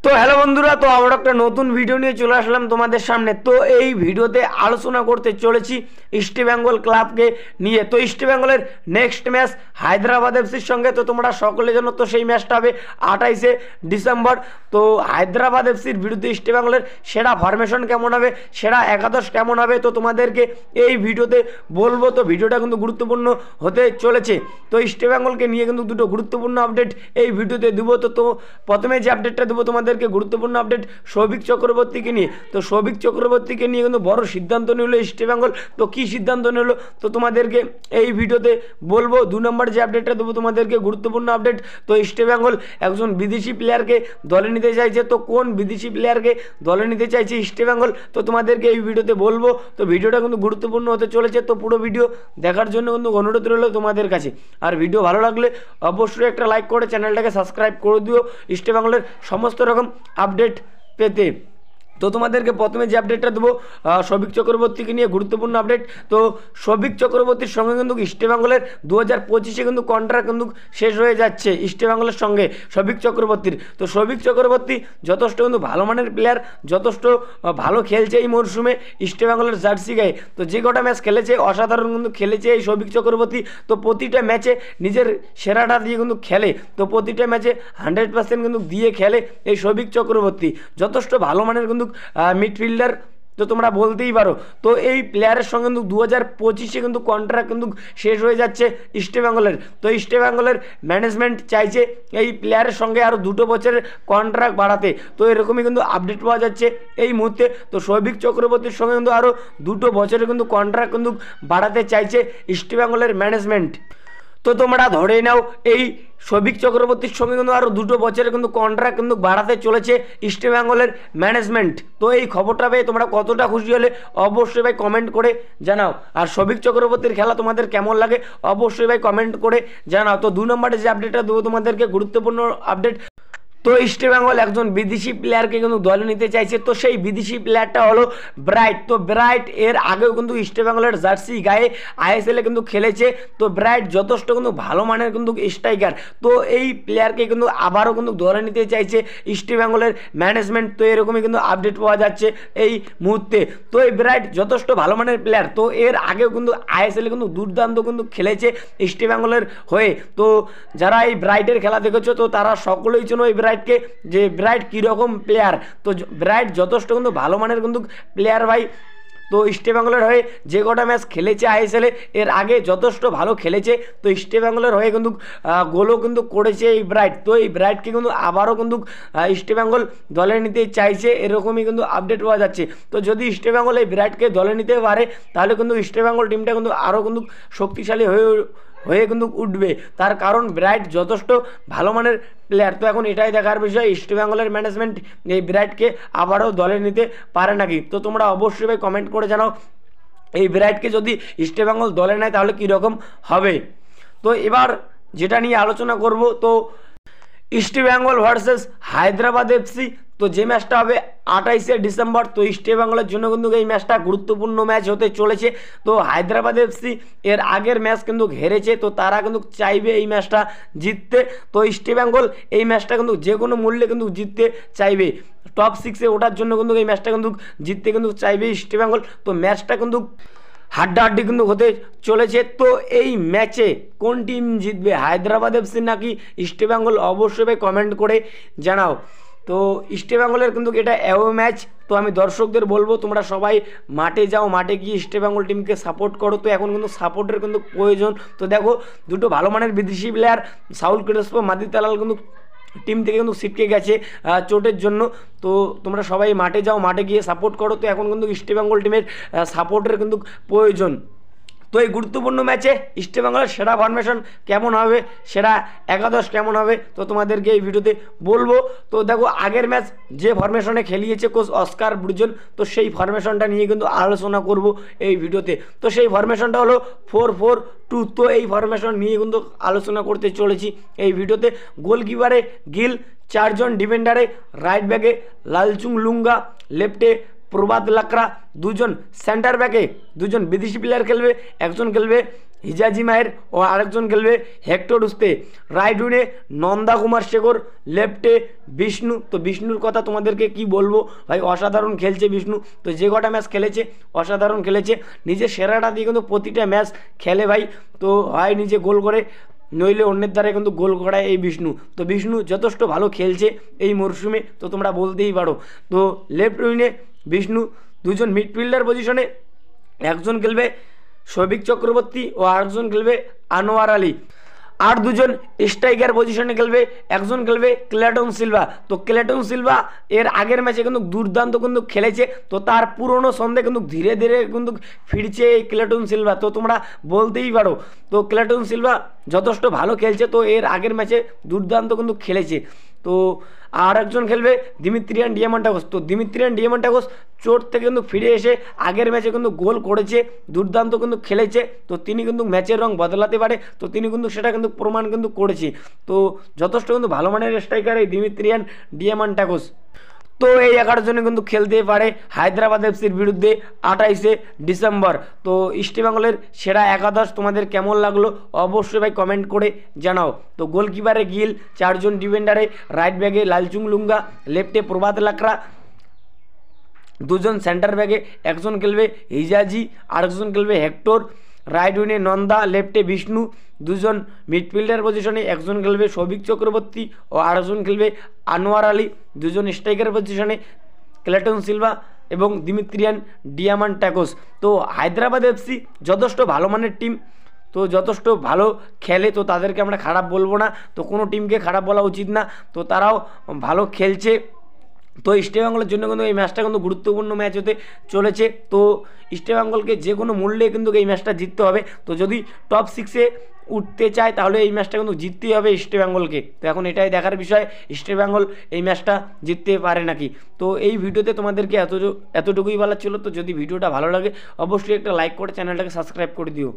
তো হ্যালো বন্ধুরা, তো আমরা একটা নতুন ভিডিও নিয়ে চলে আসলাম তোমাদের সামনে। তো এই ভিডিওতে আলোচনা করতে চলেছি ইস্ট বেঙ্গল ক্লাবকে নিয়ে। তো ইস্ট বেঙ্গলের নেক্সট ম্যাচ হায়দ্রাবাদ এফসির সঙ্গে। তো তোমরা সকলে জানো তো সেই ম্যাচটা হবে 28শে ডিসেম্বর। তো হায়দ্রাবাদ এফসির বিরুদ্ধে ইস্ট বেঙ্গলের সেরা ফরমেশন কেমন হবে, সেরা একাদশ কেমন হবে, তো তোমাদেরকে এই ভিডিওতে বলবো। তো ভিডিওটা কিন্তু গুরুত্বপূর্ণ হতে চলেছে। তো ইস্ট বেঙ্গলকে নিয়ে কিন্তু দুটো গুরুত্বপূর্ণ আপডেট এই ভিডিওতে দেবো। তো প্রথমে যে আপডেটটা দেবো তোমাদের গুরুত্বপূর্ণ আপডেট সৌভিক চক্রবর্তীকে নিয়ে। তো সৌভিক চক্রবর্তীকে নিয়ে কিন্তু বড় সিদ্ধান্ত নিল ইস্ট বেঙ্গল। তো কি সিদ্ধান্ত নিল তো তোমাদেরকে এই ভিডিওতে বলবো। 2 নম্বর যে আপডেটটা দেবো তোমাদেরকে গুরুত্বপূর্ণ আপডেট। তো ইস্ট বেঙ্গল একজন বিদেশি প্লেয়ারকে দলে নিতে চাইছে। তো কোন বিদেশি প্লেয়ারকে দলে নিতে চাইছে ইস্ট বেঙ্গল তো তোমাদেরকে এই ভিডিওতে বলবো। তো ভিডিওটা কিন্তু গুরুত্বপূর্ণ হতে চলেছে। তো পুরো ভিডিও দেখার জন্য কিন্তু অনুরোধ রইল তোমাদের কাছে। আর ভিডিও ভালো লাগলে অবশ্যই একটা লাইক করে চ্যানেলটাকে সাবস্ক্রাইব করে দিও ইস্ট বেঙ্গলের সমস্ত রকম আপডেট পেতে। তো তোমাদেরকে প্রথমে যে আপডেটটা দেবো সৌভিক চক্রবর্তীকে নিয়ে গুরুত্বপূর্ণ আপডেট। তো সৌভিক চক্রবর্তীর সঙ্গে কিন্তু ইস্ট বেঙ্গলের 2025-এ কিন্তু কন্ট্রাক্ট কিন্তু শেষ হয়ে যাচ্ছে ইস্ট বেঙ্গলের সঙ্গে সৌভিক চক্রবর্তীর। তো সৌভিক চক্রবর্তী যথেষ্ট কিন্তু ভালো মানের প্লেয়ার, যথেষ্ট ভালো খেলছে এই মরশুমে ইস্ট বেঙ্গলের জার্সি গায়ে। তো যে কটা ম্যাচ খেলেছে অসাধারণ কিন্তু খেলেছে এই সৌভিক চক্রবর্তী। তো প্রতিটা ম্যাচে নিজের সেরাটা দিয়ে কিন্তু খেলে। তো প্রতিটা ম্যাচে 100% কিন্তু দিয়ে খেলে এই সৌভিক চক্রবর্তী। যথেষ্ট ভালো মানের কিন্তু মিডফিল্ডার তো তোমরা বলতেই পারো। তো এই প্লেয়ারের সঙ্গে কিন্তু 2025-এ কিন্তু কন্ট্রাক্ট কিন্তু শেষ হয়ে যাচ্ছে ইস্ট বেঙ্গলের। তো ইস্ট বেঙ্গলের ম্যানেজমেন্ট চাইছে এই প্লেয়ারের সঙ্গে আরও 2 বছরের কন্ট্রাক্ট বাড়াতে। তো এরকমই কিন্তু আপডেট পাওয়া যাচ্ছে এই মুহূর্তে। তো সৌভিক চক্রবর্তীর সঙ্গে কিন্তু আরও 2 বছরের কিন্তু কন্ট্রাক্ট কিন্তু বাড়াতে চাইছে ইস্ট বেঙ্গলের ম্যানেজমেন্ট। তো তোমরা ধরে নাও এই সৌভিক চক্রবর্তীর সঙ্গে কিন্তু আরও 2 বছরের কিন্তু কন্ট্রাক্ট কিন্তু বাড়াতে চলেছে ইস্ট বেঙ্গলের ম্যানেজমেন্ট। তো এই খবরটা পেয়ে তোমরা কতটা খুশি হলে অবশ্যই ভাই কমেন্ট করে জানাও। আর সৌভিক চক্রবর্তীর খেলা তোমাদের কেমন লাগে অবশ্যই ভাই কমেন্ট করে জানাও। তো 2 নম্বরে যে আপডেটটা দেবো তোমাদেরকে গুরুত্বপূর্ণ আপডেট। তো ইস্ট বেঙ্গল একজন বিদেশি প্লেয়ারকে কিন্তু দলে নিতে চাইছে। তো সেই বিদেশি প্লেয়ারটা হলো ব্রাইট। তো ব্রাইট এর আগেও কিন্তু ইস্ট বেঙ্গলের জার্সি গায়ে আইএসএলে কিন্তু খেলেছে। তো ব্রাইট যথেষ্ট কিন্তু ভালো মানের কিন্তু স্ট্রাইকার। তো এই প্লেয়ারকে কিন্তু আবারও কিন্তু দলে নিতে চাইছে ইস্ট বেঙ্গলের ম্যানেজমেন্ট। তো এরকমই কিন্তু আপডেট পাওয়া যাচ্ছে এই মুহূর্তে। তো এই ব্রাইট যথেষ্ট ভালো মানের প্লেয়ার। তো এর আগেও কিন্তু আইএসএলে কিন্তু দুর্দান্ত কিন্তু খেলেছে ইস্ট বেঙ্গলের হয়ে। তো যারা এই ব্রাইটের খেলা দেখেছো তো তারা সকলেই চেনো এই ব্রাইটকে, যে ব্রাইট কীরকম প্লেয়ার। তো ব্রাইট যথেষ্ট কিন্তু ভালো মানের কিন্তু প্লেয়ার ভাই। তো ইস্ট বেঙ্গলের হয়ে যে কটা ম্যাচ খেলেছে আইএসএলে এর আগে যথেষ্ট ভালো খেলেছে। তো ইস্ট বেঙ্গলের হয়ে কিন্তু গোলও কিন্তু করেছে এই ব্রাইট। তো এই ব্রাইটকে কিন্তু আবারও কিন্তু ইস্ট বেঙ্গল দলে নিতে চাইছে, এরকমই কিন্তু আপডেট পাওয়া যাচ্ছে। তো যদি ইস্ট বেঙ্গল এই ব্রাইটকে দলে নিতে পারে তাহলে কিন্তু ইস্ট বেঙ্গল টিমটা কিন্তু আরও কিন্তু শক্তিশালী হয়ে কিন্তু উঠবে। তার কারণ ব্রাইট যথেষ্ট ভালো মানের প্লেয়ার। তো এখন এটাই দেখার বিষয় ইস্ট বেঙ্গলের ম্যানেজমেন্ট এই ব্রাইটকে আবারও দলে নিতে পারে নাকি। তো তোমরা অবশ্যই ভাই কমেন্ট করে জানাও এই ব্রাইটকে যদি ইস্ট বেঙ্গল দলে নেয় তাহলে কীরকম হবে। তো এবার যেটা নিয়ে আলোচনা করব তো east Bengal versus Hyderabad FC. তো যে ম্যাচটা হবে 28শে ডিসেম্বর। তো ইস্ট বেঙ্গলের জন্য কিন্তু এই ম্যাচটা গুরুত্বপূর্ণ ম্যাচ হতে চলেছে। তো হায়দ্রাবাদ এফসি এর আগের ম্যাচ কিন্তু হেরেছে। তো তারা কিন্তু চাইবে এই ম্যাচটা জিততে। তো ইস্ট বেঙ্গল এই ম্যাচটা কিন্তু যে কোনো মূল্যে কিন্তু জিততে চাইবে। টপ 6-এ ওঠার জন্য কিন্তু এই ম্যাচটা কিন্তু জিততে কিন্তু চাইবে ইস্ট বেঙ্গল। তো ম্যাচটা কিন্তু হাড্ডাহাড্ডি কিন্তু হতে চলেছে। তো এই ম্যাচে কোন টিম জিতবে, হায়দ্রাবাদ এফসি নাকি ইস্ট বেঙ্গল, অবশ্যই ভাই কমেন্ট করে জানাও। তো ইস্ট বেঙ্গলের কিন্তু এটা অ্যাওয়ে ম্যাচ। তো আমি দর্শকদের বলবো তোমরা সবাই মাঠে যাও, মাঠে গিয়ে ইস্ট বেঙ্গল টিমকে সাপোর্ট করো। তো এখন কিন্তু সাপোর্টের কিন্তু প্রয়োজন। তো দেখো 2 ভালো মানের বিদেশি প্লেয়ার সাউল ক্রেসপো, মাদি তালাল কিন্তু টিম থেকে কিন্তু ছিটকে গেছে চোটের জন্য। তো তোমরা সবাই মাঠে যাও, মাঠে গিয়ে সাপোর্ট করো। তো এখন কিন্তু ইস্ট বেঙ্গল টিমের সাপোর্টের কিন্তু প্রয়োজন। তো এই গুরুত্বপূর্ণ ম্যাচে ইস্ট বেঙ্গলের সেরা ফরমেশন কেমন হবে, সেরা একাদশ কেমন হবে তো তোমাদেরকে এই ভিডিওতে বলবো। তো দেখো আগের ম্যাচ যে ফরমেশনে খেলিয়েছে কোচ অস্কার ব্রুজন, তো সেই ফরমেশনটা নিয়ে কিন্তু আলোচনা করব এই ভিডিওতে। তো সেই ফরমেশনটা হলো 4-4-2। তো এই ফরমেশন নিয়ে কিন্তু আলোচনা করতে চলেছি এই ভিডিওতে। গোলকিপারে গিল, 4 জন ডিফেন্ডারে, রাইট ব্যাকে লালচুং লুঙ্গা, লেফটে প্রভাত লাকড়া, 2 জন সেন্টার ব্যাকে 2 জন বিদেশি প্লেয়ার খেলবে, 1 জন খেলবে হিজাজি মায়ের ও আরেকজন খেলবে হেক্টর উস্তে। রাইট উইনে নন্দা কুমার শেখর, লেফটে বিষ্ণু। তো বিষ্ণুর কথা তোমাদেরকে কি বলবো ভাই, অসাধারণ খেলছে বিষ্ণু। তো যে কটা ম্যাচ খেলেছে অসাধারণ খেলেছে, নিজের সেরাটা দিয়ে কিন্তু প্রতিটা ম্যাচ খেলে ভাই। তো হয় নিজে গোল করে, নইলে অন্যের দ্বারা কিন্তু গোল করায় এই বিষ্ণু। তো বিষ্ণু যথেষ্ট ভালো খেলছে এই মরশুমে, তো তোমরা বলতেই পারো। তো লেফট উইনে বিষ্ণু, দুজন মিডফিল্ডার পজিশনে, একজন খেলবে সৌভিক চক্রবর্তী ও আরেকজন খেলবে আনোয়ার আলী। আর দুজন স্ট্রাইকার পজিশনে খেলবে, একজন খেলবে ক্লেটন সিলভা। তো ক্লেটন সিলভা এর আগের ম্যাচে কিন্তু দুর্দান্ত কিন্তু খেলেছে, তো তার পুরনো ছন্দে কিন্তু ধীরে ধীরে কিন্তু ফিরছে এই ক্লেটন সিলভা, তো তোমরা বলতেই পারো। তো ক্লেটন সিলভা যথেষ্ট ভালো খেলছে, তো এর আগের ম্যাচে দুর্দান্ত কিন্তু খেলেছে। তো আর একজন খেলবে দিমিত্রিয়ান ডিয়ামান্টাকোস। তো দিমিত্রিয়ান ডিয়ামান্টাকোস চোট থেকে কিন্তু ফিরে এসে আগের ম্যাচে কিন্তু গোল করেছে, দুর্দান্ত কিন্তু খেলেছে। তো তিনি কিন্তু ম্যাচের রং বদলাতে পারে, তো তিনি কিন্তু সেটা কিন্তু প্রমাণ কিন্তু করেছে। তো যথেষ্ট কিন্তু ভালো মানের স্ট্রাইকার এই দিমিত্রিয়ান ডিয়ামান্টাকোস। তো এই 11 জনে কিন্তু খেলতে পারে হায়দ্রাবাদ এফসির বিরুদ্ধে 28শে ডিসেম্বর। তো ইস্টবেঙ্গলের সেরা একাদশ তোমাদের কেমন লাগলো অবশ্যই ভাই কমেন্ট করে জানাও। তো গোলকিপারে গিল, 4 জন ডিফেন্ডারে, রাইট ব্যাগে লালচুং লুঙ্গা, লেফটে প্রভাত লাকড়া, 2 জন সেন্টার ব্যাগে, একজন খেলবে হিজাজি, আরেকজন খেলবে হেক্টর, রাইট উইনে নন্দা, লেফটে বিষ্ণু, 2 জন মিডফিল্ডার পজিশনে, একজন খেলবে সৌভিক চক্রবর্তী ও আরেকজন খেলবে আনোয়ার আলী, 2 জন স্ট্রাইকার পজিশনে ক্লেটন সিলভা এবং দিমিত্রিয়ান ডিয়ামান্টাকোস। তো হায়দ্রাবাদ এফসি যথেষ্ট ভালো মানের টিম, তো যথেষ্ট ভালো খেলে, তো তাদেরকে আমরা খারাপ বলবো না, তো কোনো টিমকে খারাপ বলা উচিত না, তো তারাও ভালো খেলছে। তো ইস্টবেঙ্গলের জন্য কিন্তু এই ম্যাচটা কিন্তু গুরুত্বপূর্ণ ম্যাচ হতে চলেছে। তো ইস্টবেঙ্গলকে যে কোনো মূল্যে কিন্তু এই ম্যাচটা জিততে হবে। তো যদি টপ 6-এ উঠতে চায় তাহলে এই ম্যাচটা কিন্তু জিততেই হবে ইস্টবেঙ্গলকে। তো এখন এটাই দেখার বিষয় ইস্টবেঙ্গল এই ম্যাচটা জিততে পারে নাকি। তো এই ভিডিওতে তোমাদেরকে এতটুকুই বলার ছিল। তো যদি ভিডিওটা ভালো লাগে অবশ্যই একটা লাইক করে চ্যানেলটাকে সাবস্ক্রাইব করে দিও।